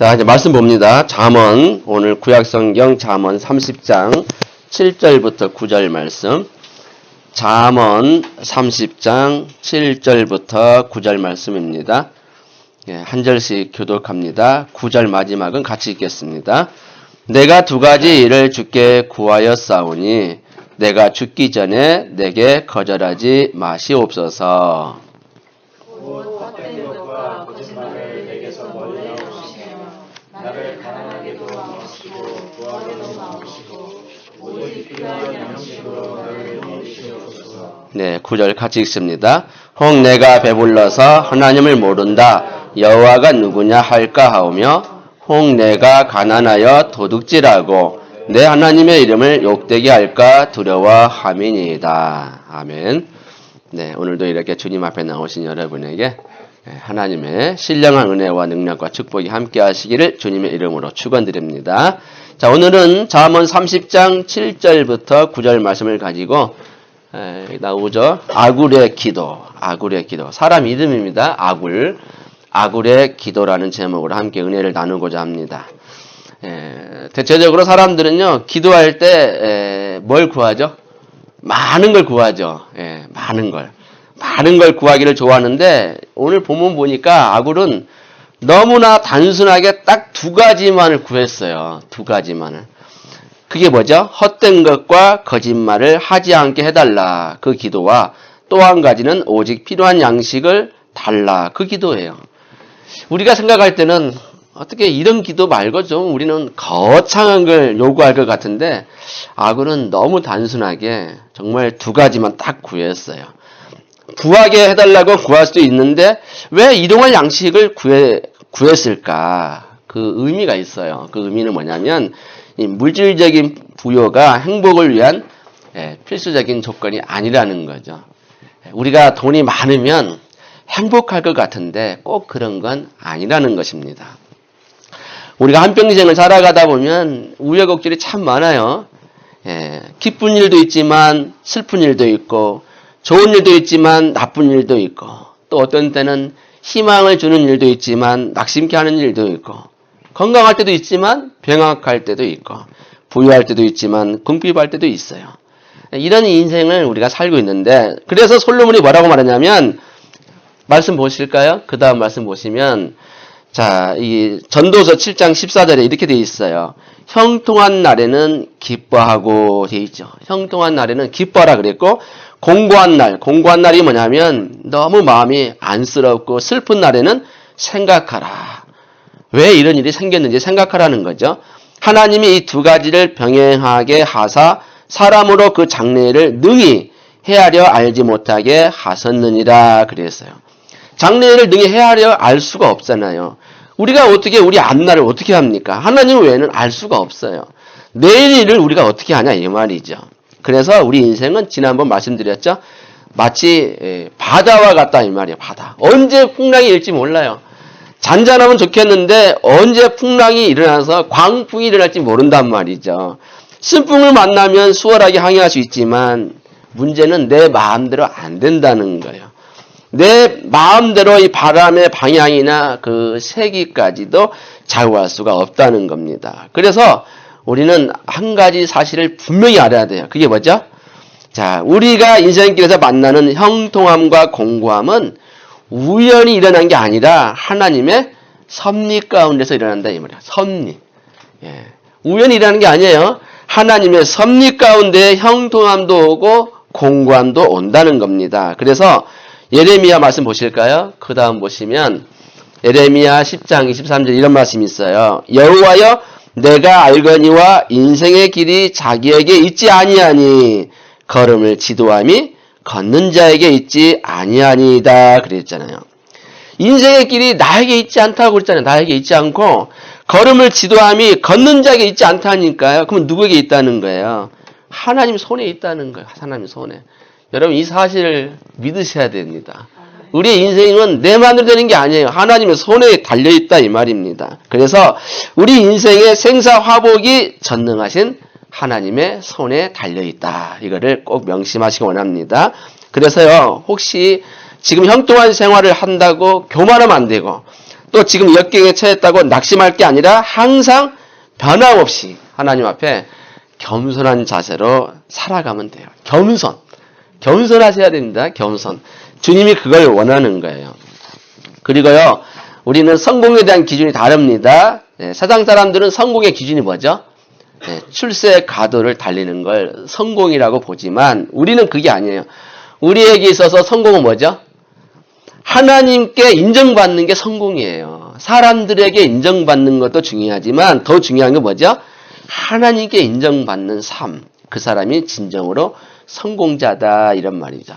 자, 이제 말씀 봅니다. 잠언, 오늘 구약성경 잠언 30장 7절부터 9절 말씀. 잠언 30장 7절부터 9절 말씀입니다. 예, 한 절씩 교독합니다. 9절 마지막은 같이 읽겠습니다. 내가 두 가지 일을 주께 구하였사오니 내가 죽기 전에 내게 거절하지 마시옵소서. 헛된 것과 거짓말을 내게서 멀리 하시며 나를 가난하게도 마시고 부하게도 마시고 오직 필요한 양식으로 나를 먹이시옵소서. 네, 9절 같이 읽습니다. 혹 내가 배불러서 하나님을 모른다. 여호와가 누구냐 할까 하오며 혹 내가 가난하여 도둑질하고 내 하나님의 이름을 욕되게 할까 두려워함이니이다. 아멘. 네, 오늘도 이렇게 주님 앞에 나오신 여러분에게 하나님의 신령한 은혜와 능력과 축복이 함께 하시기를 주님의 이름으로 축원드립니다. 자, 오늘은 잠언 30장 7절부터 9절 말씀을 가지고 나오죠. 아굴의 기도, 아굴의 기도. 사람 이름입니다. 아굴의 기도라는 제목으로 함께 은혜를 나누고자 합니다. 대체적으로 사람들은요, 기도할 때 뭘 구하죠? 많은 걸 구하죠. 많은 걸 구하기를 좋아하는데 오늘 본문 보니까 아굴은 너무나 단순하게 딱 두 가지만을 구했어요. 두 가지만을. 그게 뭐죠? 헛된 것과 거짓말을 하지 않게 해달라. 그 기도와 또 한 가지는 오직 필요한 양식을 달라. 그 기도예요. 우리가 생각할 때는 어떻게 이런 기도 말고 좀 우리는 거창한 걸 요구할 것 같은데 아굴은 너무 단순하게 정말 두 가지만 딱 구했어요. 구하게 해달라고 구할 수도 있는데 왜 일용할 양식을 구했을까? 그 의미가 있어요. 그 의미는 뭐냐면 이 물질적인 부여가 행복을 위한 필수적인 조건이 아니라는 거죠. 우리가 돈이 많으면 행복할 것 같은데 꼭 그런 건 아니라는 것입니다. 우리가 한평생을 살아가다 보면 우여곡절이 참 많아요. 기쁜 일도 있지만 슬픈 일도 있고 좋은 일도 있지만 나쁜 일도 있고 또 어떤 때는 희망을 주는 일도 있지만 낙심케 하는 일도 있고 건강할 때도 있지만 병약할 때도 있고 부유할 때도 있지만 궁핍할 때도 있어요. 이런 인생을 우리가 살고 있는데 그래서 솔로몬이 뭐라고 말하냐면 말씀 보실까요? 그 다음 말씀 보시면 자, 이 전도서 7장 14절에 이렇게 되어 있어요. 형통한 날에는 기뻐하고 되어 있죠. 형통한 날에는 기뻐하라 그랬고 공고한 날이 뭐냐면 너무 마음이 안쓰럽고 슬픈 날에는 생각하라. 왜 이런 일이 생겼는지 생각하라는 거죠. 하나님이 이 두 가지를 병행하게 하사 사람으로 그 장래를 능히 헤아려 알지 못하게 하셨느니라 그랬어요. 장래를 능히 헤아려 알 수가 없잖아요. 우리가 어떻게 우리 앞날을 어떻게 합니까? 하나님 외에는 알 수가 없어요. 내일 일을 우리가 어떻게 하냐 이 말이죠. 그래서 우리 인생은 지난번 말씀드렸죠. 마치 바다와 같다 이 말이에요. 바다. 언제 풍랑이 일지 몰라요. 잔잔하면 좋겠는데 언제 풍랑이 일어나서 광풍이 일어날지 모른단 말이죠. 순풍을 만나면 수월하게 항해할 수 있지만 문제는 내 마음대로 안 된다는 거예요. 내 마음대로 이 바람의 방향이나 그 세기까지도 좌우할 수가 없다는 겁니다. 그래서 우리는 한 가지 사실을 분명히 알아야 돼요. 그게 뭐죠? 자, 우리가 인생길에서 만나는 형통함과 공고함은 우연히 일어난 게 아니라 하나님의 섭리 가운데서 일어난다 이 말이야. 섭리. 우연히 일어나는 게 아니에요. 하나님의 섭리 가운데 형통함도 오고 공고함도 온다는 겁니다. 그래서 예레미야 말씀 보실까요? 그 다음 보시면 예레미야 10장 23절 이런 말씀이 있어요. 여호와여 내가 알거니와 인생의 길이 자기에게 있지 아니하니 걸음을 지도함이 걷는 자에게 있지 아니하니이다 그랬잖아요. 인생의 길이 나에게 있지 않다고 그랬잖아요. 나에게 있지 않고 걸음을 지도함이 걷는 자에게 있지 않다니까요. 그러면 누구에게 있다는 거예요? 하나님 손에 있다는 거예요. 하나님 손에. 여러분 이 사실을 믿으셔야 됩니다. 우리의 인생은 내 마음대로 되는 게 아니에요. 하나님의 손에 달려있다 이 말입니다. 그래서 우리 인생의 생사화복이 전능하신 하나님의 손에 달려있다. 이거를 꼭 명심하시기 원합니다. 그래서요, 혹시 지금 형통한 생활을 한다고 교만하면 안 되고 또 지금 역경에 처했다고 낙심할 게 아니라 항상 변함없이 하나님 앞에 겸손한 자세로 살아가면 돼요. 겸손하셔야 됩니다. 겸손. 주님이 그걸 원하는 거예요. 그리고요, 우리는 성공에 대한 기준이 다릅니다. 세상 사람들은 성공의 기준이 뭐죠? 출세 가도를 달리는 걸 성공이라고 보지만 우리는 그게 아니에요. 우리에게 있어서 성공은 뭐죠? 하나님께 인정받는 게 성공이에요. 사람들에게 인정받는 것도 중요하지만 더 중요한 게 뭐죠? 하나님께 인정받는 삶. 그 사람이 진정으로 성공자다 이런 말이죠.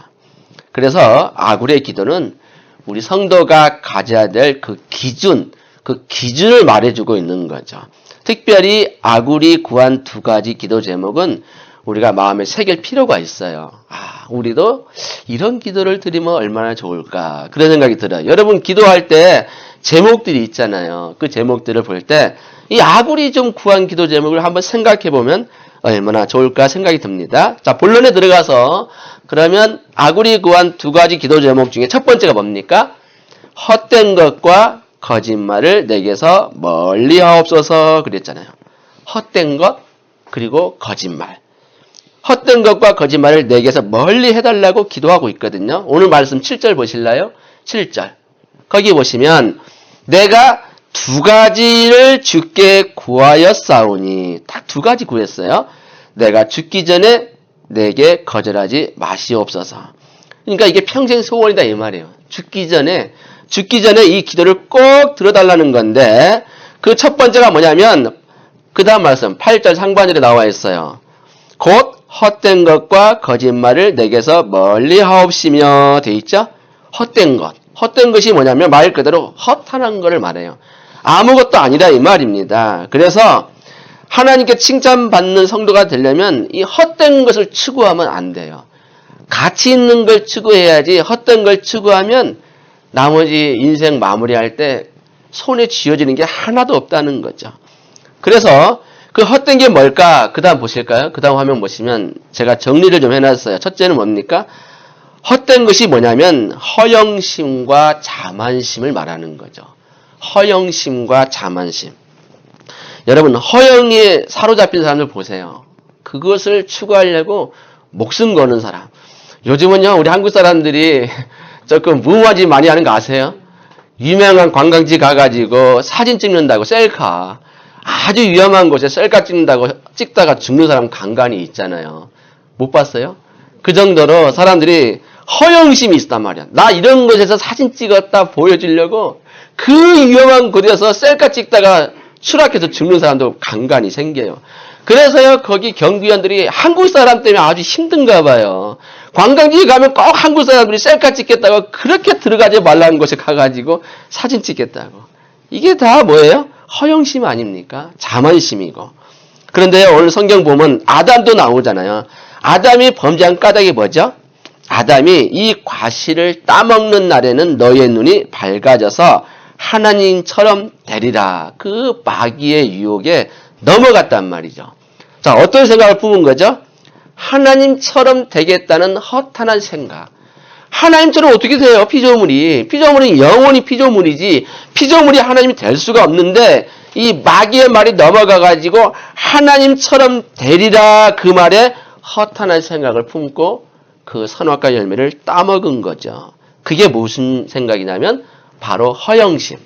그래서 아굴의 기도는 우리 성도가 가져야 될 그 기준을 말해주고 있는 거죠. 특별히 아굴이 구한 두 가지 기도 제목은 우리가 마음에 새길 필요가 있어요. 우리도 이런 기도를 드리면 얼마나 좋을까 그런 생각이 들어요. 여러분 기도할 때 제목들이 있잖아요. 그 제목들을 볼 때 이 아굴이 좀 구한 기도 제목을 한번 생각해 보면 얼마나 좋을까 생각이 듭니다. 자, 본론에 들어가서 그러면 아굴이 구한 두 가지 기도 제목 중에 첫 번째가 뭡니까? 헛된 것과 거짓말을 내게서 멀리 하옵소서 그랬잖아요. 헛된 것 그리고 거짓말. 헛된 것과 거짓말을 내게서 멀리 해달라고 기도하고 있거든요. 오늘 말씀 7절 보실래요? 7절. 거기 보시면 내가 두 가지를 주께 구하였사오니 딱 두 가지 구했어요. 내가 죽기 전에 내게 거절하지 마시옵소서. 그러니까 이게 평생 소원이다 이 말이에요. 죽기 전에 이 기도를 꼭 들어달라는 건데 그 첫 번째가 뭐냐면 그 다음 말씀 8절 상반절에 나와 있어요. 곧 헛된 것과 거짓말을 내게서 멀리 하옵시며 돼 있죠? 헛된 것이 뭐냐면 말 그대로 헛하는 거를 말해요. 아무것도 아니다 이 말입니다. 그래서 하나님께 칭찬받는 성도가 되려면 이 헛된 것을 추구하면 안 돼요. 가치 있는 걸 추구해야지 헛된 걸 추구하면 나머지 인생 마무리할 때 손에 쥐어지는 게 하나도 없다는 거죠. 그래서 그 헛된 게 뭘까? 그 다음 보실까요? 그 다음 화면 보시면 제가 정리를 좀 해놨어요. 첫째는 뭡니까? 헛된 것이 뭐냐면 허영심과 자만심을 말하는 거죠. 허영심과 자만심. 여러분 허영에 사로잡힌 사람들 보세요. 그것을 추구하려고 목숨 거는 사람. 요즘은요 우리 한국 사람들이 조금 무모하지 많이 하는 거 아세요? 유명한 관광지 가가지고 사진 찍는다고 셀카. 아주 위험한 곳에 셀카 찍다가 죽는 사람 간간히 있잖아요. 못 봤어요? 그 정도로 사람들이 허영심이 있단 말이야. 나 이런 곳에서 사진 찍었다 보여주려고 그 위험한 곳에서 셀카 찍다가 추락해서 죽는 사람도 간간히 생겨요. 그래서요 거기 경비원들이 한국 사람 때문에 아주 힘든가 봐요. 관광지에 가면 꼭 한국 사람들이 셀카 찍겠다고 그렇게 들어가지 말라는 곳에 가가지고 사진 찍겠다고. 이게 다 뭐예요? 허영심 아닙니까? 자만심이고. 그런데 오늘 성경 보면 아담도 나오잖아요. 아담이 범죄한 까닭이 뭐죠? 아담이 이 과실을 따먹는 날에는 너의 눈이 밝아져서 하나님처럼 되리라. 그 마귀의 유혹에 넘어갔단 말이죠. 자, 어떤 생각을 품은 거죠? 하나님처럼 되겠다는 허탄한 생각. 하나님처럼 어떻게 돼요? 피조물이 영원히 피조물이지 피조물이 하나님이 될 수가 없는데 이 마귀의 말이 넘어가가지고 하나님처럼 되리라 그 말에 허탄한 생각을 품고 그 선악과 열매를 따먹은 거죠. 그게 무슨 생각이냐면 바로 허영심,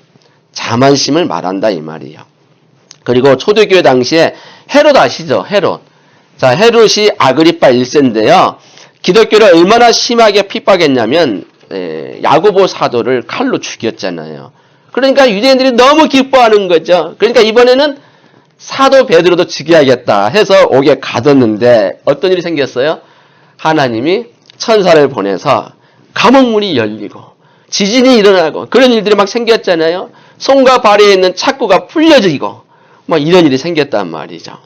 자만심을 말한다 이 말이에요. 그리고 초대교회 당시에 헤롯 아시죠? 헤롯. 자, 헤롯이 아그리파 1세인데요. 기독교를 얼마나 심하게 핍박했냐면 야고보 사도를 칼로 죽였잖아요. 그러니까 유대인들이 너무 기뻐하는 거죠. 그러니까 이번에는 사도 베드로도 죽여야겠다 해서 옥에 가뒀는데 어떤 일이 생겼어요? 하나님이 천사를 보내서 감옥문이 열리고 지진이 일어나고 그런 일들이 막 생겼잖아요. 손과 발에 있는 착고가 풀려지고 막 이런 일이 생겼단 말이죠.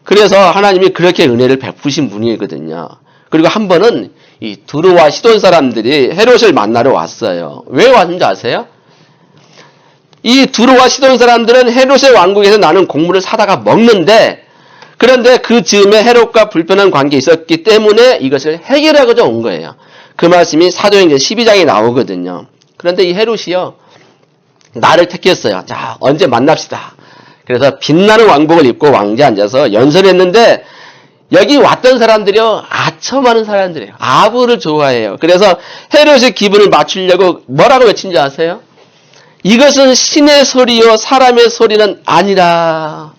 그래서 하나님이 그렇게 은혜를 베푸신 분이거든요. 그리고 한 번은 이 두루와 시돈 사람들이 헤롯을 만나러 왔어요. 왜 왔는지 아세요? 이 두루와 시돈 사람들은 헤롯의 왕국에서 나는 곡물을 사다가 먹는데 그런데 그 즈음에 헤롯과 불편한 관계에 있었기 때문에 이것을 해결하고자 온 거예요. 그 말씀이 사도행전 12장에 나오거든요. 그런데 이 헤롯이요. 나를 택했어요. 자, 언제 만납시다. 그래서 빛나는 왕복을 입고 왕좌에 앉아서 연설했는데 여기 왔던 사람들이요, 아첨 많은 사람들이에요. 아부를 좋아해요. 그래서 헤롯의 기분을 맞추려고 뭐라고 외친지 아세요? 이것은 신의 소리요 사람의 소리는 아니라.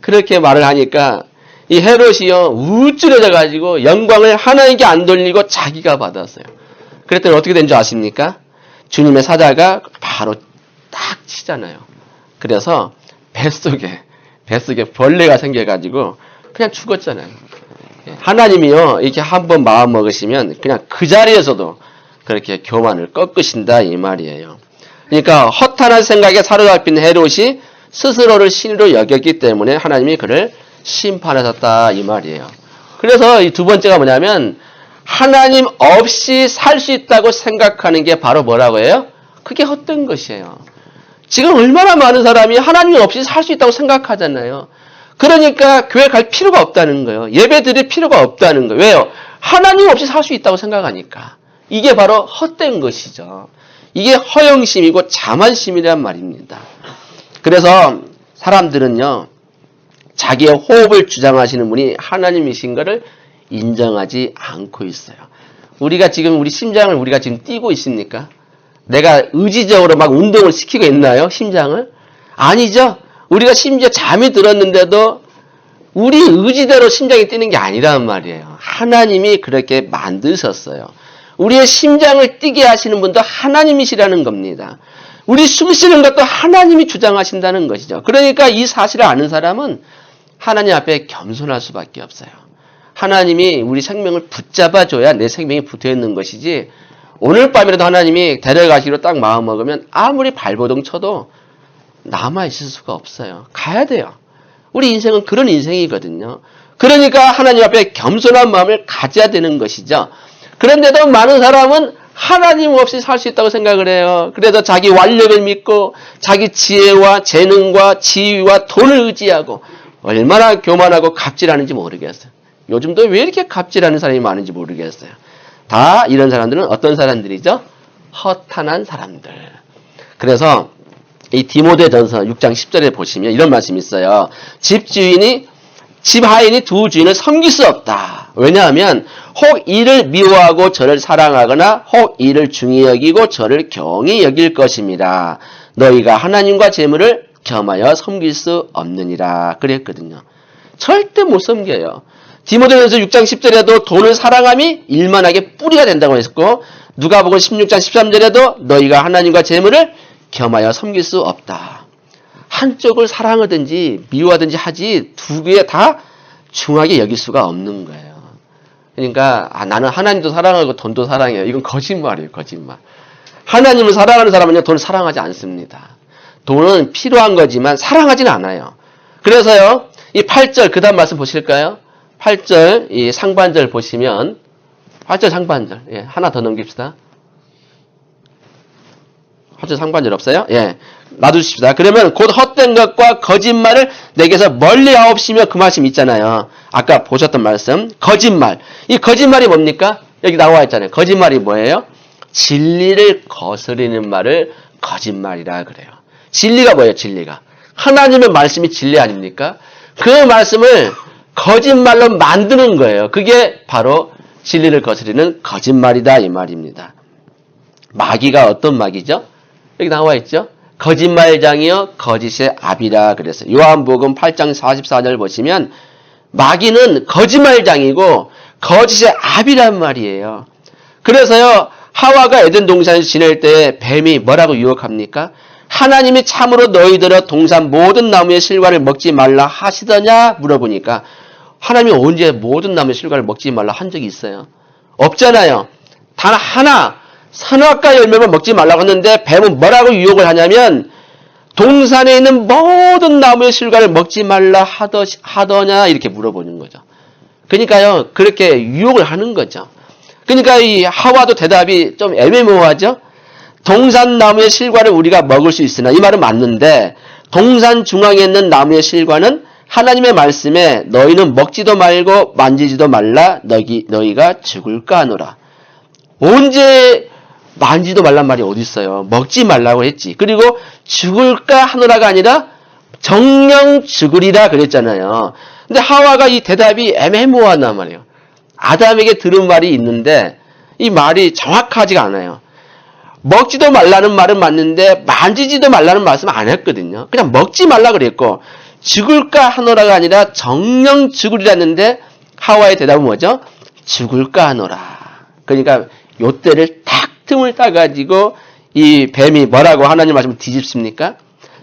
그렇게 말을 하니까 이 헤롯이요 우쭐해져 가지고 영광을 하나님께 안 돌리고 자기가 받았어요. 그랬더니 어떻게 된 줄 아십니까? 주님의 사자가 바로 딱 치잖아요. 그래서 뱃속에 벌레가 생겨가지고 그냥 죽었잖아요. 하나님이요 이렇게 한번 마음 먹으시면 그냥 그 자리에서도 그렇게 교만을 꺾으신다 이 말이에요. 그러니까 허탄한 생각에 사로잡힌 헤롯이 스스로를 신으로 여겼기 때문에 하나님이 그를 심판하셨다 이 말이에요. 그래서 이 두 번째가 뭐냐면 하나님 없이 살 수 있다고 생각하는 게 바로 뭐라고 해요? 그게 헛된 것이에요. 지금 얼마나 많은 사람이 하나님 없이 살 수 있다고 생각하잖아요. 그러니까 교회 갈 필요가 없다는 거예요. 예배 드릴 필요가 없다는 거예요. 왜요? 하나님 없이 살 수 있다고 생각하니까. 이게 바로 헛된 것이죠. 이게 허영심이고 자만심이란 말입니다. 그래서 사람들은요, 자기의 호흡을 주장하시는 분이 하나님이신 것을 인정하지 않고 있어요. 우리가 지금 우리 심장을 우리가 지금 뛰고 있습니까? 내가 의지적으로 막 운동을 시키고 있나요? 심장을? 아니죠. 우리가 심지어 잠이 들었는데도 우리 의지대로 심장이 뛰는 게 아니란 말이에요. 하나님이 그렇게 만드셨어요. 우리의 심장을 뛰게 하시는 분도 하나님이시라는 겁니다. 우리 숨 쉬는 것도 하나님이 주장하신다는 것이죠. 그러니까 이 사실을 아는 사람은 하나님 앞에 겸손할 수밖에 없어요. 하나님이 우리 생명을 붙잡아줘야 내 생명이 붙어있는 것이지 오늘 밤이라도 하나님이 데려가시기로 딱 마음먹으면 아무리 발버둥 쳐도 남아있을 수가 없어요. 가야 돼요. 우리 인생은 그런 인생이거든요. 그러니까 하나님 앞에 겸손한 마음을 가져야 되는 것이죠. 그런데도 많은 사람은 하나님 없이 살 수 있다고 생각을 해요. 그래서 자기 완력을 믿고 자기 지혜와 재능과 지위와 돈을 의지하고 얼마나 교만하고 갑질하는지 모르겠어요. 요즘도 왜 이렇게 갑질하는 사람이 많은지 모르겠어요. 다 이런 사람들은 어떤 사람들이죠? 허탄한 사람들. 그래서 이 디모데전서 6장 10절에 보시면 이런 말씀이 있어요. 집 하인이 두 주인을 섬길 수 없다. 왜냐하면 혹 이를 미워하고 저를 사랑하거나 혹 이를 중히 여기고 저를 경히 여길 것입니다. 너희가 하나님과 재물을 겸하여 섬길 수 없느니라 그랬거든요. 절대 못 섬겨요. 디모데전서 6장 10절에도 돈을 사랑함이 일만하게 뿌리가 된다고 했고 누가복음 16장 13절에도 너희가 하나님과 재물을 겸하여 섬길 수 없다. 한쪽을 사랑하든지 미워하든지 하지 두 개 다 중하게 여길 수가 없는 거예요. 그러니까 나는 하나님도 사랑하고 돈도 사랑해요. 이건 거짓말이에요. 거짓말. 하나님을 사랑하는 사람은요 돈을 사랑하지 않습니다. 돈은 필요한 거지만 사랑하지는 않아요. 그래서요 이 8절 그 다음 말씀 보실까요? 8절 이 상반절 보시면 8절 상반절 하나 더 넘깁시다. 8절 상반절 없어요? 놔두십시다. 그러면 곧 헛된 것과 거짓말을 내게서 멀리 하옵시며 그 말씀 있잖아요. 아까 보셨던 말씀 거짓말. 이 거짓말이 뭡니까? 여기 나와 있잖아요. 거짓말이 뭐예요? 진리를 거스르는 말을 거짓말이라 그래요. 진리가 뭐예요? 진리가 하나님의 말씀이 진리 아닙니까? 그 말씀을 거짓말로 만드는 거예요. 그게 바로 진리를 거스르는 거짓말이다 이 말입니다. 마귀가 어떤 마귀죠? 여기 나와 있죠? 거짓말장이요 거짓의 아비라 그랬어요. 요한복음 8장 44절 보시면 마귀는 거짓말장이고 거짓의 아비란 말이에요. 그래서요 하와가 에덴 동산에서 지낼 때 뱀이 뭐라고 유혹합니까? 하나님이 참으로 너희들의 동산 모든 나무의 실과를 먹지 말라 하시더냐 물어보니까 하나님이 언제 모든 나무의 실과를 먹지 말라 한 적이 있어요? 없잖아요. 단 하나 선악과 열매만 먹지 말라고 했는데 뱀은 뭐라고 유혹을 하냐면 동산에 있는 모든 나무의 실과를 먹지 말라 하더냐 이렇게 물어보는 거죠. 그러니까요 그렇게 유혹을 하는 거죠. 그러니까 이 하와도 대답이 좀 애매모호하죠. 동산 나무의 실과를 우리가 먹을 수 있으나 이 말은 맞는데 동산 중앙에 있는 나무의 실과는 하나님의 말씀에 너희는 먹지도 말고 만지지도 말라 너희가 죽을까 하노라. 언제 만지도 말란 말이 어디 있어요. 먹지 말라고 했지. 그리고 죽을까 하노라가 아니라 정령 죽으리라 그랬잖아요. 근데 하와가 이 대답이 애매모호하단 말이에요. 아담에게 들은 말이 있는데 이 말이 정확하지가 않아요. 먹지도 말라는 말은 맞는데 만지지도 말라는 말씀 안 했거든요. 그냥 먹지 말라 그랬고 죽을까 하노라가 아니라 정령 죽으리라 했는데 하와의 대답은 뭐죠? 죽을까 하노라. 그러니까 요때를 탁 틈을 따가지고 이 뱀이 뭐라고 하나님 말씀을 뒤집습니까?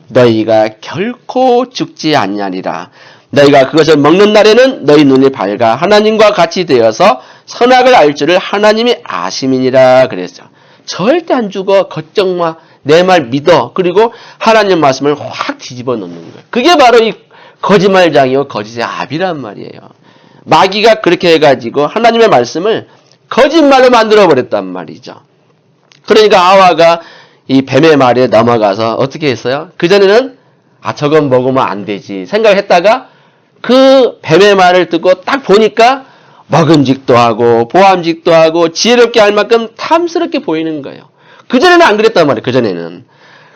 너희가 결코 죽지 않냐리라. 너희가 그것을 먹는 날에는 너희 눈이 밝아 하나님과 같이 되어서 선악을 알 줄을 하나님이 아심이니라 그랬어요. 절대 안 죽어. 걱정 마. 내 말 믿어. 그리고 하나님 말씀을 확 뒤집어 놓는 거예요. 그게 바로 이 거짓말장이요 거짓의 압이란 말이에요. 마귀가 그렇게 해가지고 하나님의 말씀을 거짓말로 만들어버렸단 말이죠. 그러니까 하와가 이 뱀의 말에 넘어가서 어떻게 했어요? 그전에는 저건 먹으면 안 되지 생각했다가 그 뱀의 말을 듣고 딱 보니까 먹음직도 하고 보암직도 하고 지혜롭게 할 만큼 탐스럽게 보이는 거예요. 그전에는 안 그랬단 말이에요. 그전에는.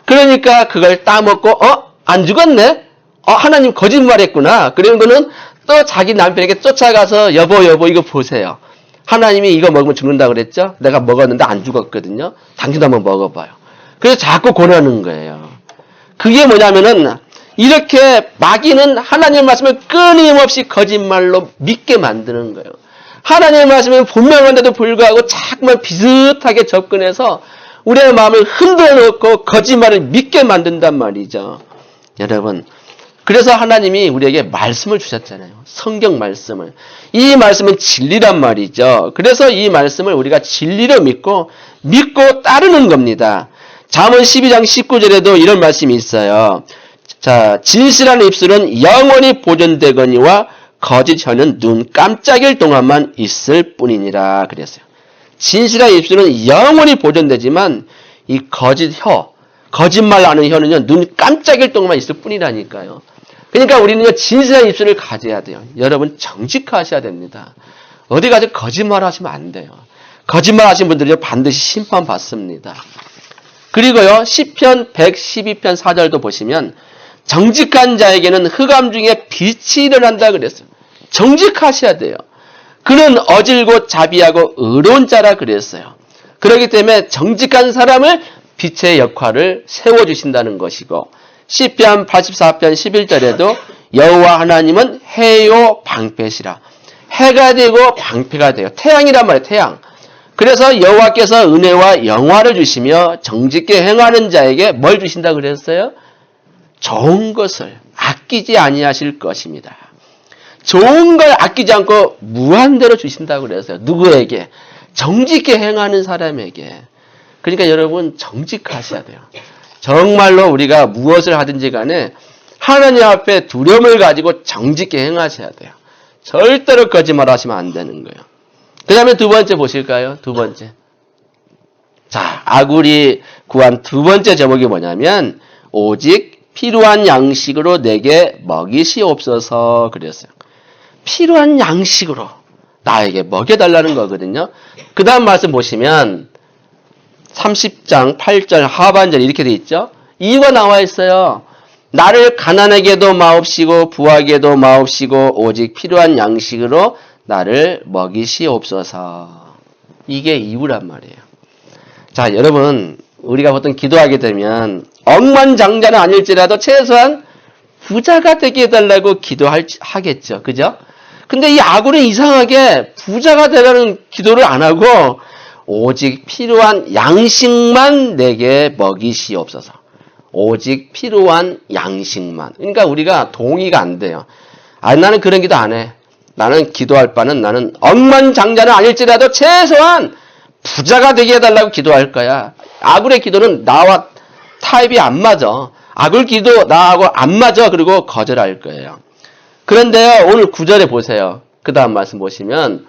그러니까 그걸 따먹고 안 죽었네? 하나님 거짓말했구나. 그런 거는 또 자기 남편에게 쫓아가서 여보 이거 보세요. 하나님이 이거 먹으면 죽는다 그랬죠? 내가 먹었는데 안 죽었거든요. 당신도 한번 먹어봐요. 그래서 자꾸 권하는 거예요. 그게 뭐냐면은 이렇게 마귀는 하나님의 말씀을 끊임없이 거짓말로 믿게 만드는 거예요. 하나님의 말씀은 분명한데도 불구하고 자꾸만 비슷하게 접근해서 우리의 마음을 흔들어 놓고 거짓말을 믿게 만든단 말이죠. 여러분, 그래서 하나님이 우리에게 말씀을 주셨잖아요. 성경 말씀을. 이 말씀은 진리란 말이죠. 그래서 이 말씀을 우리가 진리로 믿고 따르는 겁니다. 잠언 12장 19절에도 이런 말씀이 있어요. 자, 진실한 입술은 영원히 보존되거니와 거짓 혀는 눈 깜짝일 동안만 있을 뿐이니라 그랬어요. 진실한 입술은 영원히 보존되지만 이 거짓말 하는 혀는요, 눈 깜짝일 동안만 있을 뿐이라니까요. 그러니까 우리는요, 진실한 입술을 가져야 돼요. 여러분, 정직하셔야 됩니다. 어디 가서 거짓말 하시면 안 돼요. 거짓말 하신 분들은요, 반드시 심판받습니다. 그리고요, 시편 112편 4절도 보시면, 정직한 자에게는 흑암 중에 빛이 일어난다 그랬어요. 정직하셔야 돼요. 그는 어질고 자비하고 의로운 자라 그랬어요. 그렇기 때문에 정직한 사람을 빛의 역할을 세워주신다는 것이고, 시편 84편 11절에도 여호와 하나님은 해요 방패시라. 해가 되고 방패가 돼요. 태양이란 말이에요. 태양. 그래서 여호와께서 은혜와 영화를 주시며 정직게 행하는 자에게 뭘 주신다 그랬어요? 좋은 것을 아끼지 아니하실 것입니다. 좋은 걸 아끼지 않고 무한대로 주신다고 그랬어요. 누구에게? 정직게 행하는 사람에게. 그러니까 여러분 정직하셔야 돼요. 정말로 우리가 무엇을 하든지 간에 하나님 앞에 두려움을 가지고 정직게 행하셔야 돼요. 절대로 거짓말 하시면 안 되는 거예요. 그 다음에 두 번째 보실까요? 두 번째. 자, 아굴이 구한 두 번째 제목이 뭐냐면 오직 필요한 양식으로 내게 먹이시옵소서 그랬어요. 필요한 양식으로 나에게 먹여달라는 거거든요. 그 다음 말씀 보시면 30장 8절 하반절 이렇게 돼 있죠. 이유가 나와 있어요. 나를 가난하게도 마옵시고 부하게도 마옵시고 오직 필요한 양식으로 나를 먹이시옵소서. 이게 이유란 말이에요. 자, 여러분 우리가 보통 기도하게 되면 억만장자는 아닐지라도 최소한 부자가 되게 해달라고 기도하겠죠. 그죠? 근데 이 아굴은 이상하게 부자가 되라는 기도를 안 하고 오직 필요한 양식만 내게 먹이시옵소서. 오직 필요한 양식만. 그러니까 우리가 동의가 안 돼요. 나는 그런 기도 안 해. 나는 기도할 바는 나는 억만장자는 아닐지라도 최소한 부자가 되게 해달라고 기도할 거야. 아굴의 기도는 나와 타입이 안 맞아. 아굴 기도 나하고 안 맞아. 그리고 거절할 거예요. 그런데요, 오늘 9절에 보세요. 그 다음 말씀 보시면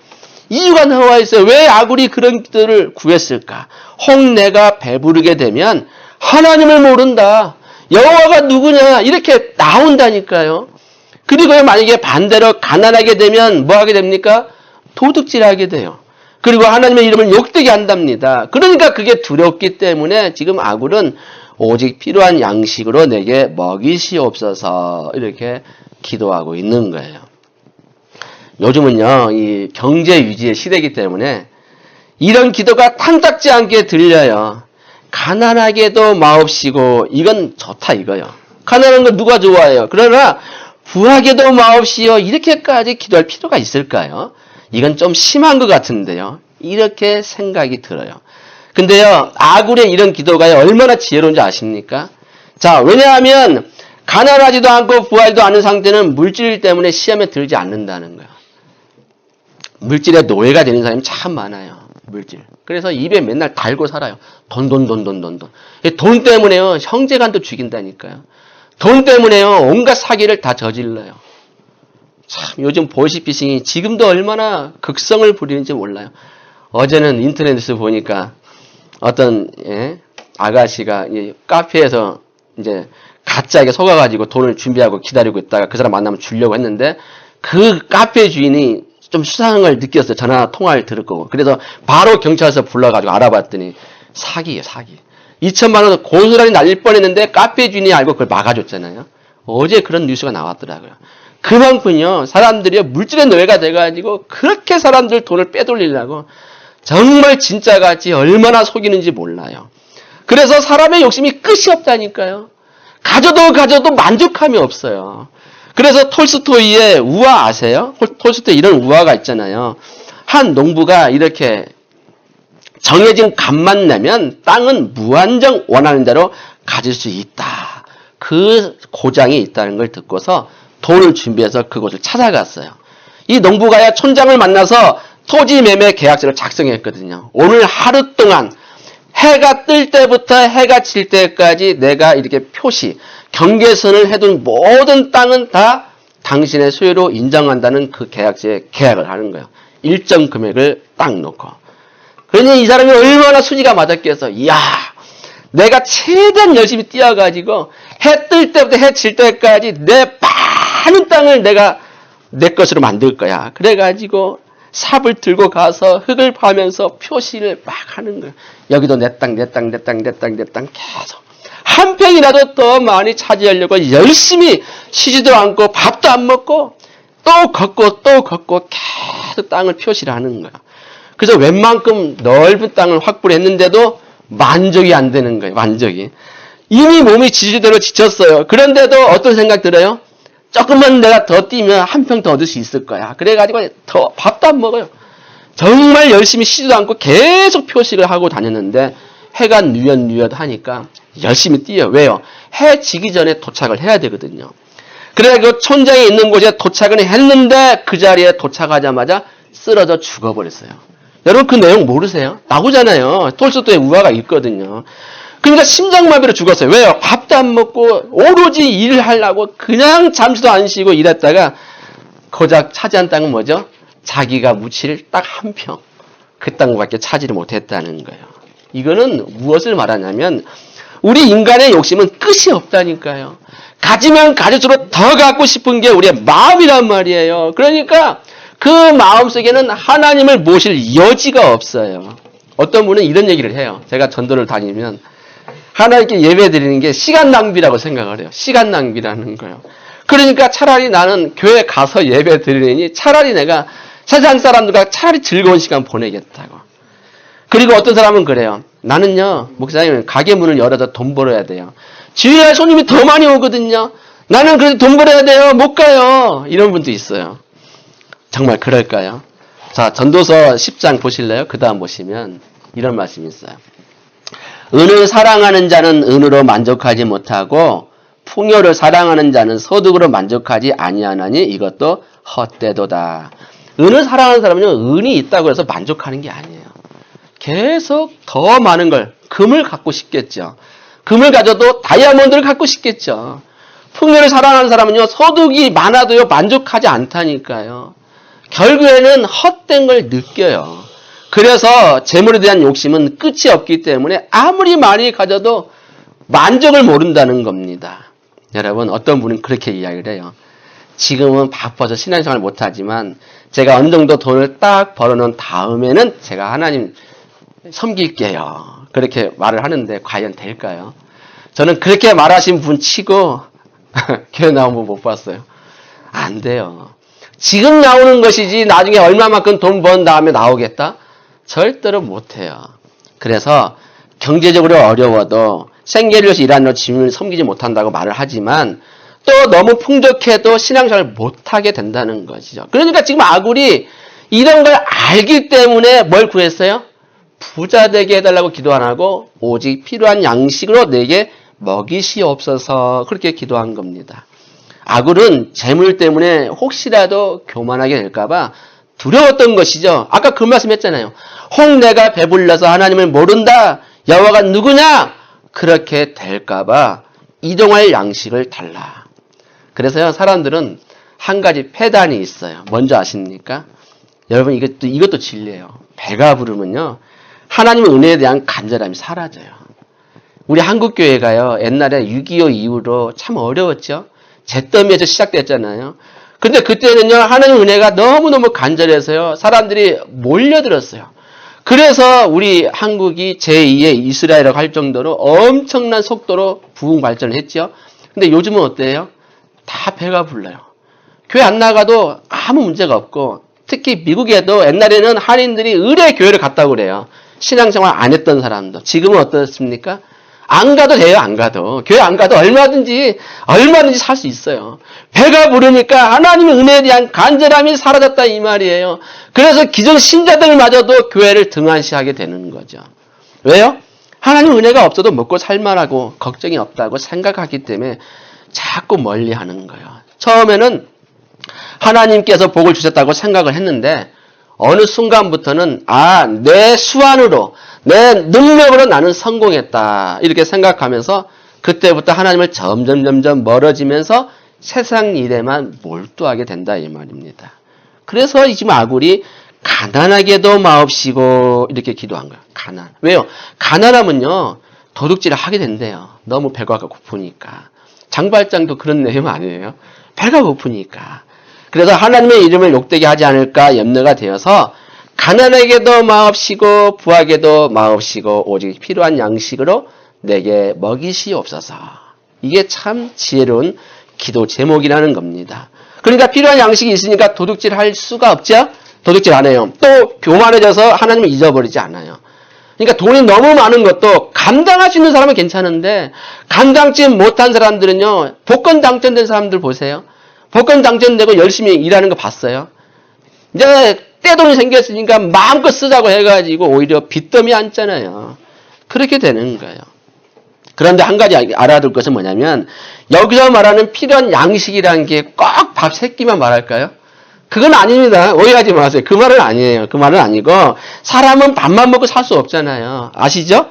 이유가 나와 있어요. 왜 아굴이 그런 기도를 구했을까? 혹 내가 배부르게 되면 하나님을 모른다. 여호와가 누구냐? 이렇게 나온다니까요. 그리고 만약에 반대로 가난하게 되면 뭐 하게 됩니까? 도둑질하게 돼요. 그리고 하나님의 이름을 욕되게 한답니다. 그러니까 그게 두렵기 때문에 지금 아굴은 오직 필요한 양식으로 내게 먹이시옵소서 이렇게 기도하고 있는 거예요. 요즘은요, 이 경제 위기의 시대이기 때문에 이런 기도가 탐탁지 않게 들려요. 가난하게도 마옵시고 이건 좋다 이거요. 가난한 건 누가 좋아해요. 그러나 부하게도 마옵시요 이렇게까지 기도할 필요가 있을까요? 이건 좀 심한 것 같은데요. 이렇게 생각이 들어요. 근데요, 아굴의 이런 기도가 얼마나 지혜로운지 아십니까? 자, 왜냐하면 가난하지도 않고 부하지도 않은 상태는 물질 때문에 시험에 들지 않는다는 거예요. 물질의 노예가 되는 사람이 참 많아요. 물질. 그래서 입에 맨날 달고 살아요. 돈. 돈 때문에요, 형제간도 죽인다니까요. 돈 때문에요, 온갖 사기를 다 저질러요. 참, 요즘 보이스피싱이 지금도 얼마나 극성을 부리는지 몰라요. 어제는 인터넷에서 보니까 어떤 아가씨가 카페에서 이제 가짜에게 속아가지고 돈을 준비하고 기다리고 있다가 그 사람 만나면 주려고 했는데 그 카페 주인이 좀 수상한 걸 느꼈어요. 전화 통화를 들을 거고. 그래서 바로 경찰서 불러가지고 알아봤더니 사기예요, 사기. 2천만 원 고스란히 날릴 뻔했는데 카페 주인이 알고 그걸 막아줬잖아요. 어제 그런 뉴스가 나왔더라고요. 그만큼요, 사람들이 물질의 노예가 돼가지고 그렇게 사람들 돈을 빼돌리려고 정말 진짜같이 얼마나 속이는지 몰라요. 그래서 사람의 욕심이 끝이 없다니까요. 가져도 만족함이 없어요. 그래서 톨스토이의 우화 아세요? 톨스토이 이런 우화가 있잖아요. 한 농부가 이렇게 정해진 값만 내면 땅은 무한정 원하는 대로 가질 수 있다. 그 고장이 있다는 걸 듣고서 돈을 준비해서 그곳을 찾아갔어요. 이 농부가 촌장을 만나서 토지 매매 계약서를 작성했거든요. 오늘 하루 동안 해가 뜰 때부터 해가 질 때까지 내가 이렇게 표시, 경계선을 해둔 모든 땅은 다 당신의 소유로 인정한다는 그 계약서에 계약을 하는 거예요. 일정 금액을 딱 놓고. 그러니 이 사람이 얼마나 수지가 맞았겠어. 이야, 내가 최대한 열심히 뛰어가지고 해 뜰 때부터 해 질 때까지 내 많은 땅을 내가 내 것으로 만들 거야. 그래가지고 삽을 들고 가서 흙을 파면서 표시를 막 하는 거예요. 여기도 내 땅 계속. 한 평이라도 더 많이 차지하려고 열심히 쉬지도 않고 밥도 안 먹고 또 걷고 계속 땅을 표시를 하는 거야. 그래서 웬만큼 넓은 땅을 확보를 했는데도 만족이 안 되는 거예요. 만족이. 이미 몸이 지지대로 지쳤어요. 그런데도 어떤 생각 들어요? 조금만 내가 더 뛰면 한 평 더 얻을 수 있을 거야. 그래가지고 더 밥도 안 먹어요. 정말 열심히 쉬지도 않고 계속 표시를 하고 다녔는데 해가 누엿누엿 하니까 열심히 뛰어요. 왜요? 해 지기 전에 도착을 해야 되거든요. 그래가지고 촌장이 있는 곳에 도착을 했는데 그 자리에 도착하자마자 쓰러져 죽어버렸어요. 여러분 그 내용 모르세요? 나오잖아요. 톨스토이의 우화가 있거든요. 그러니까 심장마비로 죽었어요. 왜요? 밥도 안 먹고 오로지 일을 하려고 그냥 잠시도 안 쉬고 일했다가 고작 차지한 땅은 뭐죠? 자기가 묻힐 딱 한 평. 그 땅밖에 차지를 못했다는 거예요. 이거는 무엇을 말하냐면 우리 인간의 욕심은 끝이 없다니까요. 가지면 가질수록 더 갖고 싶은 게 우리의 마음이란 말이에요. 그러니까 그 마음속에는 하나님을 모실 여지가 없어요. 어떤 분은 이런 얘기를 해요. 제가 전도를 다니면 하나님께 예배 드리는 게 시간 낭비라고 생각을 해요. 시간 낭비라는 거예요. 그러니까 차라리 나는 교회 가서 예배 드리니 차라리 내가 세상 사람들과 차라리 즐거운 시간 보내겠다고. 그리고 어떤 사람은 그래요. 나는요, 목사님 가게 문을 열어서 돈 벌어야 돼요. 주일날 손님이 더 많이 오거든요. 나는 그래도 돈 벌어야 돼요. 못 가요. 이런 분도 있어요. 정말 그럴까요? 자, 전도서 10장 보실래요? 그 다음 보시면 이런 말씀이 있어요. 은을 사랑하는 자는 은으로 만족하지 못하고 풍요를 사랑하는 자는 소득으로 만족하지 아니하나니 이것도 헛되도다. 은을 사랑하는 사람은요, 은이 있다고 해서 만족하는 게 아니에요. 계속 더 많은 걸, 금을 갖고 싶겠죠. 금을 가져도 다이아몬드를 갖고 싶겠죠. 풍요를 사랑하는 사람은요, 소득이 많아도요, 만족하지 않다니까요. 결국에는 헛된 걸 느껴요. 그래서 재물에 대한 욕심은 끝이 없기 때문에 아무리 많이 가져도 만족을 모른다는 겁니다. 여러분, 어떤 분은 그렇게 이야기를 해요. 지금은 바빠서 신앙생활 못하지만 제가 어느 정도 돈을 딱 벌어놓은 다음에는 제가 하나님 섬길게요. 그렇게 말을 하는데 과연 될까요? 저는 그렇게 말하신 분 치고 교회 나온 분 못 봤어요. 안 돼요. 지금 나오는 것이지 나중에 얼마만큼 돈 번 다음에 나오겠다? 절대로 못해요. 그래서 경제적으로 어려워도 생계를 위해서 일하는 주님을 섬기지 못한다고 말을 하지만 또 너무 풍족해도 신앙생활을 못하게 된다는 것이죠. 그러니까 지금 아굴이 이런 걸 알기 때문에 뭘 구했어요? 부자 되게 해달라고 기도 안 하고 오직 필요한 양식으로 내게 먹이시옵소서 그렇게 기도한 겁니다. 아굴은 재물 때문에 혹시라도 교만하게 될까봐 두려웠던 것이죠. 아까 그 말씀했잖아요. 혹 내가 배불러서 하나님을 모른다. 여호와가 누구냐? 그렇게 될까봐 이동할 양식을 달라. 그래서요 사람들은 한 가지 폐단이 있어요. 뭔지 아십니까? 여러분 이것도 진리예요. 배가 부르면요 하나님의 은혜에 대한 간절함이 사라져요. 우리 한국교회가요 옛날에 6.25 이후로 참 어려웠죠. 잿더미에서 시작됐잖아요. 근데 그때는요 하나님의 은혜가 너무너무 간절해서요 사람들이 몰려들었어요. 그래서 우리 한국이 제2의 이스라엘이라고 할 정도로 엄청난 속도로 부흥 발전을 했죠. 근데 요즘은 어때요? 다 배가 불러요. 교회 안 나가도 아무 문제가 없고 특히 미국에도 옛날에는 한인들이 의뢰 교회를 갔다고 그래요. 신앙생활 안 했던 사람도. 지금은 어떻습니까? 안 가도 돼요. 안 가도. 교회 안 가도 얼마든지 살 수 있어요. 배가 부르니까 하나님의 은혜에 대한 간절함이 사라졌다 이 말이에요. 그래서 기존 신자들마저도 교회를 등한시하게 되는 거죠. 왜요? 하나님 은혜가 없어도 먹고 살만하고 걱정이 없다고 생각하기 때문에 자꾸 멀리하는 거예요. 처음에는 하나님께서 복을 주셨다고 생각을 했는데 어느 순간부터는 내 수완으로 내 능력으로 나는 성공했다 이렇게 생각하면서 그때부터 하나님을 점점 멀어지면서 세상 일에만 몰두하게 된다 이 말입니다. 그래서 지금 아굴이 가난하게도 마옵시고 이렇게 기도한 거예요. 가난. 왜요? 가난하면요 도둑질을 하게 된대요. 너무 배가 고프니까. 장발장도 그런 내용 아니에요? 배가 고프니까. 그래서 하나님의 이름을 욕되게 하지 않을까 염려가 되어서 가난하게도 마옵시고 부하게도 마옵시고 오직 필요한 양식으로 내게 먹이시옵소서. 이게 참 지혜로운 기도 제목이라는 겁니다. 그러니까 필요한 양식이 있으니까 도둑질 할 수가 없죠? 도둑질 안 해요. 또 교만해져서 하나님을 잊어버리지 않아요. 그러니까 돈이 너무 많은 것도 감당할 수 있는 사람은 괜찮은데 감당치 못한 사람들은요. 복권 당첨된 사람들 보세요. 복권 당첨되고 열심히 일하는 거 봤어요. 이제 떼돈이 생겼으니까 마음껏 쓰자고 해가지고 오히려 빚더미 앉잖아요. 그렇게 되는 거예요. 그런데 한 가지 알아둘 것은 뭐냐면 여기서 말하는 필요한 양식이라는 게 꼭 밥 3끼만 말할까요? 그건 아닙니다. 오해하지 마세요. 그 말은 아니에요. 그 말은 아니고 사람은 밥만 먹고 살 수 없잖아요. 아시죠?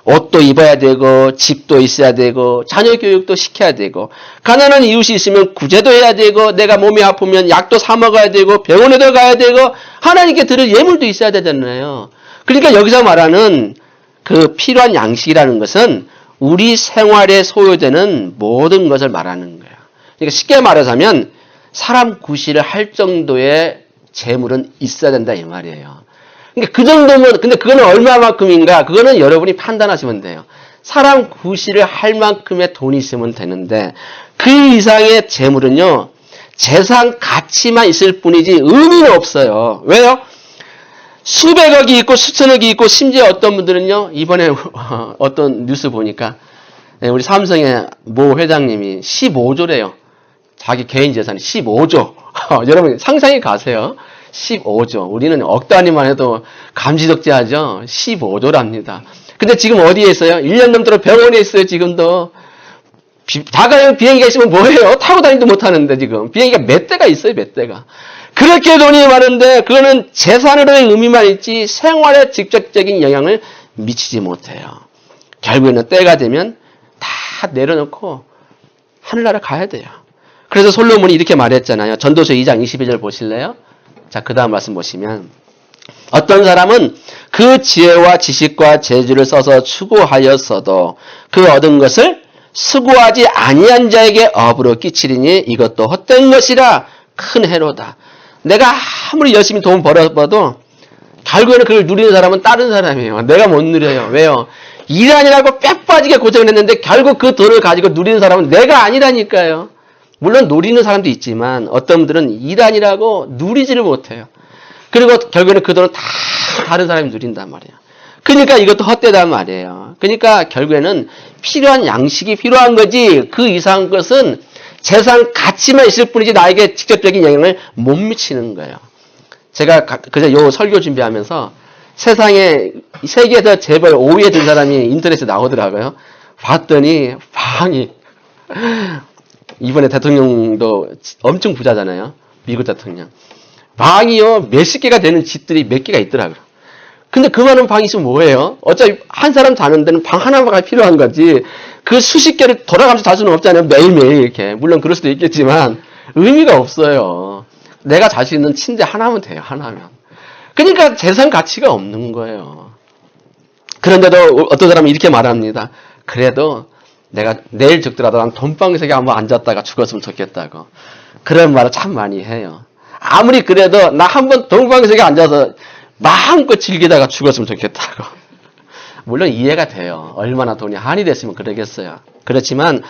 옷도 입어야 되고 집도 있어야 되고 자녀 교육도 시켜야 되고 가난한 이웃이 있으면 구제도 해야 되고 내가 몸이 아프면 약도 사 먹어야 되고 병원에도 가야 되고 하나님께 드릴 예물도 있어야 되잖아요. 그러니까 여기서 말하는 그 필요한 양식이라는 것은 우리 생활에 소요되는 모든 것을 말하는 거예요. 그러니까 쉽게 말하자면 사람 구실을 할 정도의 재물은 있어야 된다 이 말이에요. 그러니까 그 정도면 근데 그거는 얼마만큼인가 그거는 여러분이 판단하시면 돼요. 사람 구실을 할 만큼의 돈이 있으면 되는데 그 이상의 재물은요. 재산 가치만 있을 뿐이지 의미는 없어요. 왜요? 수백억이 있고 수천억이 있고 심지어 어떤 분들은요. 이번에 어떤 뉴스 보니까 우리 삼성의 모 회장님이 15조래요. 자기 개인 재산이 15조. 여러분 상상이 가세요. 15조. 우리는 억 단위만 해도 감지덕지하죠. 15조랍니다. 근데 지금 어디에 있어요? 1년 넘도록 병원에 있어요. 지금도. 자가용 비행기가 있으면 뭐해요? 타고 다니도 못하는데 지금. 비행기가 몇 대가 있어요. 몇 대가. 그렇게 돈이 많은데 그거는 재산으로의 의미만 있지 생활에 직접적인 영향을 미치지 못해요. 결국에는 때가 되면 다 내려놓고 하늘나라 가야 돼요. 그래서 솔로몬이 이렇게 말했잖아요. 전도서 2장 22절 보실래요? 자, 그 다음 말씀 보시면 어떤 사람은 그 지혜와 지식과 재주를 써서 추구하였어도 그 얻은 것을 수고하지 아니한 자에게 업으로 끼치리니 이것도 헛된 것이라 큰 해로다. 내가 아무리 열심히 돈 벌어봐도 결국에는 그걸 누리는 사람은 다른 사람이에요. 내가 못 누려요. 왜요? 일하느라고 뼈 빠지게 고생을 했는데 결국 그 돈을 가지고 누리는 사람은 내가 아니라니까요. 물론 누리는 사람도 있지만 어떤 분들은 일하느라고 누리지를 못해요. 그리고 결국에는 그 돈을 다 다른 사람이 누린단 말이에요. 그러니까 이것도 헛되단 말이에요. 그러니까 결국에는 필요한 양식이 필요한 거지 그 이상한 것은 재산 가치만 있을 뿐이지 나에게 직접적인 영향을 못 미치는 거예요. 제가 그저 요 설교 준비하면서 세상에 세계에서 재벌 5위에 든 사람이 인터넷에 나오더라고요. 봤더니 방이 이번에 대통령도 엄청 부자잖아요. 미국 대통령. 방이요 몇십 개가 되는 집들이 몇 개가 있더라고요. 근데 그 많은 방이 있으면 뭐예요? 어차피 한 사람 자는 데는 방 하나가 필요한 거지. 그 수십 개를 돌아가면서 잘 수는 없잖아요. 매일매일 이렇게. 물론 그럴 수도 있겠지만 의미가 없어요. 내가 잘 수 있는 침대 하나면 돼요. 하나면. 그러니까 재산 가치가 없는 거예요. 그런데도 어떤 사람은 이렇게 말합니다. 그래도 내가 내일 죽더라도 난 돈방석에 한번 앉았다가 죽었으면 좋겠다고. 그런 말을 참 많이 해요. 아무리 그래도 나 한번 돈방석에 앉아서 마음껏 즐기다가 죽었으면 좋겠다고. 물론 이해가 돼요. 얼마나 돈이 한이 됐으면 그러겠어요. 그렇지만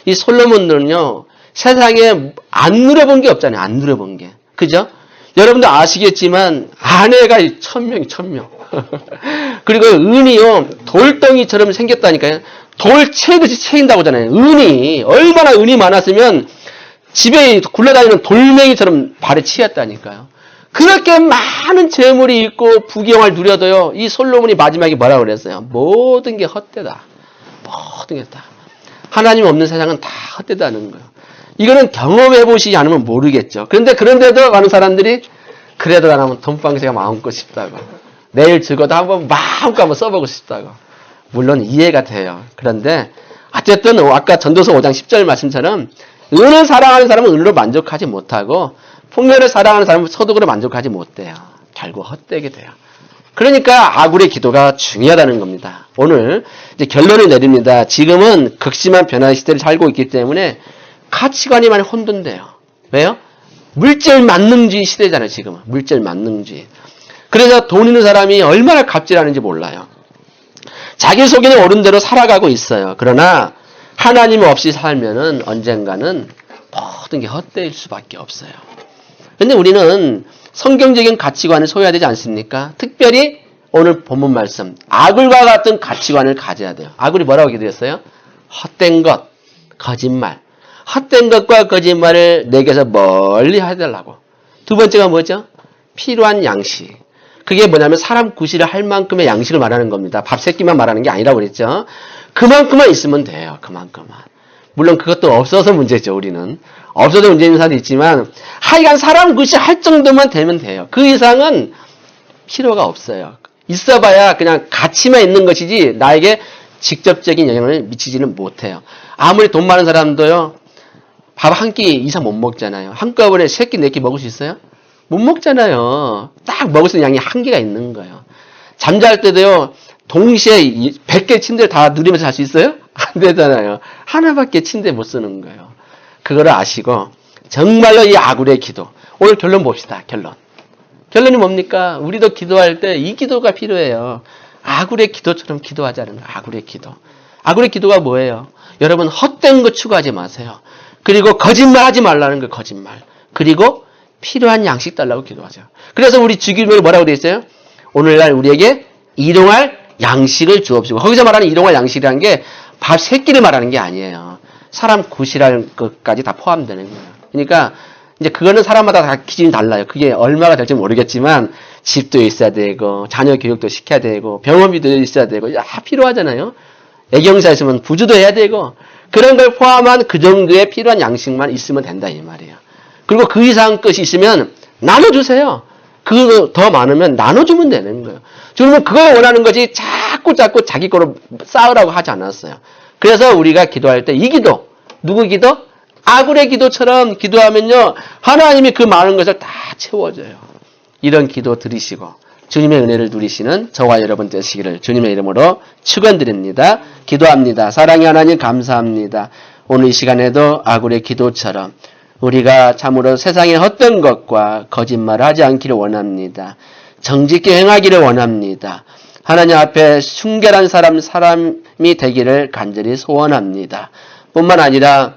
이 솔로몬들은요. 세상에 안 누려본 게 없잖아요. 안 누려본 게. 그죠? 여러분도 아시겠지만 아내가 1000명, 1000명. 그리고 은이요. 돌덩이처럼 생겼다니까요. 돌 채듯이 채인다고 하잖아요. 은이. 얼마나 은이 많았으면 집에 굴러다니는 돌멩이처럼 발에 치였다니까요. 그렇게 많은 재물이 있고 부귀영화를 누려도요. 이 솔로몬이 마지막에 뭐라고 그랬어요? 모든 게 헛되다. 모든 게 다. 하나님 없는 세상은 다 헛되다는 거예요. 이거는 경험해보시지 않으면 모르겠죠. 그런데도 많은 사람들이 그래도 나는 돈방석에 마음껏 싶다고. 내일 죽어도 한번 마음껏 한번 써보고 싶다고. 물론 이해가 돼요. 그런데 어쨌든 아까 전도서 5장 10절 말씀처럼 은을 사랑하는 사람은 은으로 만족하지 못하고 풍요를 사랑하는 사람은 소득으로 만족하지 못돼요. 결국 헛되게 돼요. 그러니까 아굴의 기도가 중요하다는 겁니다. 오늘 이제 결론을 내립니다. 지금은 극심한 변화의 시대를 살고 있기 때문에 가치관이 많이 혼돈돼요. 왜요? 물질 만능주의 시대잖아요. 지금은. 물질 만능주의. 그래서 돈 있는 사람이 얼마나 갑질하는지 몰라요. 자기 속에는 옳은 대로 살아가고 있어요. 그러나 하나님 없이 살면은 언젠가는 모든 게 헛되일 수밖에 없어요. 근데 우리는 성경적인 가치관을 소유해야 되지 않습니까? 특별히 오늘 본문 말씀 아굴과 같은 가치관을 가져야 돼요. 아굴이 뭐라고 기도했어요? 헛된 것, 거짓말. 헛된 것과 거짓말을 내게서 멀리 해달라고. 두 번째가 뭐죠? 필요한 양식. 그게 뭐냐면 사람 구실을 할 만큼의 양식을 말하는 겁니다. 밥 세 끼만 말하는 게 아니라고 그랬죠. 그만큼만 있으면 돼요. 그만큼만. 물론 그것도 없어서 문제죠. 우리는. 없어서 문제 있는 사람도 있지만 하여간 사람 구실할 정도만 되면 돼요. 그 이상은 필요가 없어요. 있어봐야 그냥 가치만 있는 것이지 나에게 직접적인 영향을 미치지는 못해요. 아무리 돈 많은 사람도요. 밥 한 끼 이상 못 먹잖아요. 한꺼번에 3끼, 4끼 먹을 수 있어요? 못 먹잖아요. 딱 먹을 수 있는 양이 한계가 있는 거예요. 잠잘 때도요. 동시에 100개 침대를 다 누리면서 잘 수 있어요? 안 되잖아요. 하나밖에 침대 못 쓰는 거예요. 그거를 아시고 정말로 이 아굴의 기도. 오늘 결론 봅시다. 결론이 뭡니까? 우리도 기도할 때 이 기도가 필요해요. 아굴의 기도처럼 기도하자는 거예요. 아굴의 기도. 아굴의 기도가 뭐예요? 여러분 헛된 거 추구하지 마세요. 그리고 거짓말하지 말라는 거예요. 거짓말. 그리고 필요한 양식 달라고 기도하세요. 그래서 우리 주기도에 뭐라고 되어 있어요? 오늘날 우리에게 일용할 양식을 주옵시고. 거기서 말하는 일용할 양식이라는 게 밥 3끼를 말하는 게 아니에요. 사람 구실할 것까지 다 포함되는 거예요. 그러니까 이제 그거는 사람마다 다 기준이 달라요. 그게 얼마가 될지 모르겠지만 집도 있어야 되고 자녀 교육도 시켜야 되고 병원비도 있어야 되고 다 필요하잖아요. 애경사 있으면 부주도 해야 되고 그런 걸 포함한 그 정도의 필요한 양식만 있으면 된다 이 말이에요. 그리고 그 이상 것이 있으면 나눠주세요. 그거 더 많으면 나눠주면 되는 거예요. 그러면 그걸 원하는 거지 자꾸 자기 거로 쌓으라고 하지 않았어요. 그래서 우리가 기도할 때 이 기도, 누구 기도? 아굴의 기도처럼 기도하면요. 하나님이 그 많은 것을 다 채워줘요. 이런 기도 드리시고 주님의 은혜를 누리시는 저와 여러분 되시기를 주님의 이름으로 축원드립니다. 기도합니다. 사랑의 하나님 감사합니다. 오늘 이 시간에도 아굴의 기도처럼 우리가 참으로 세상의 헛된 것과 거짓말을 하지 않기를 원합니다. 정직히 행하기를 원합니다. 하나님 앞에 순결한 사람이 되기를 간절히 소원합니다. 뿐만 아니라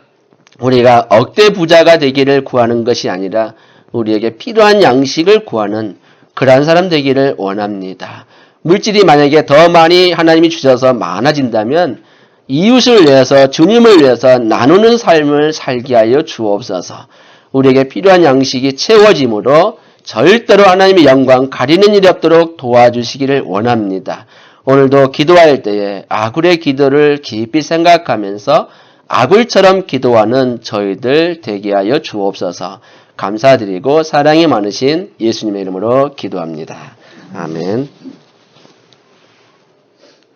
우리가 억대 부자가 되기를 구하는 것이 아니라 우리에게 필요한 양식을 구하는 그러한 사람 되기를 원합니다. 물질이 만약에 더 많이 하나님이 주셔서 많아진다면 이웃을 위해서 주님을 위해서 나누는 삶을 살게 하여 주옵소서. 우리에게 필요한 양식이 채워짐으로 절대로 하나님의 영광 가리는 일이 없도록 도와주시기를 원합니다. 오늘도 기도할 때에 아굴의 기도를 깊이 생각하면서 아굴처럼 기도하는 저희들 되게 하여 주옵소서. 감사드리고 사랑이 많으신 예수님의 이름으로 기도합니다. 아멘.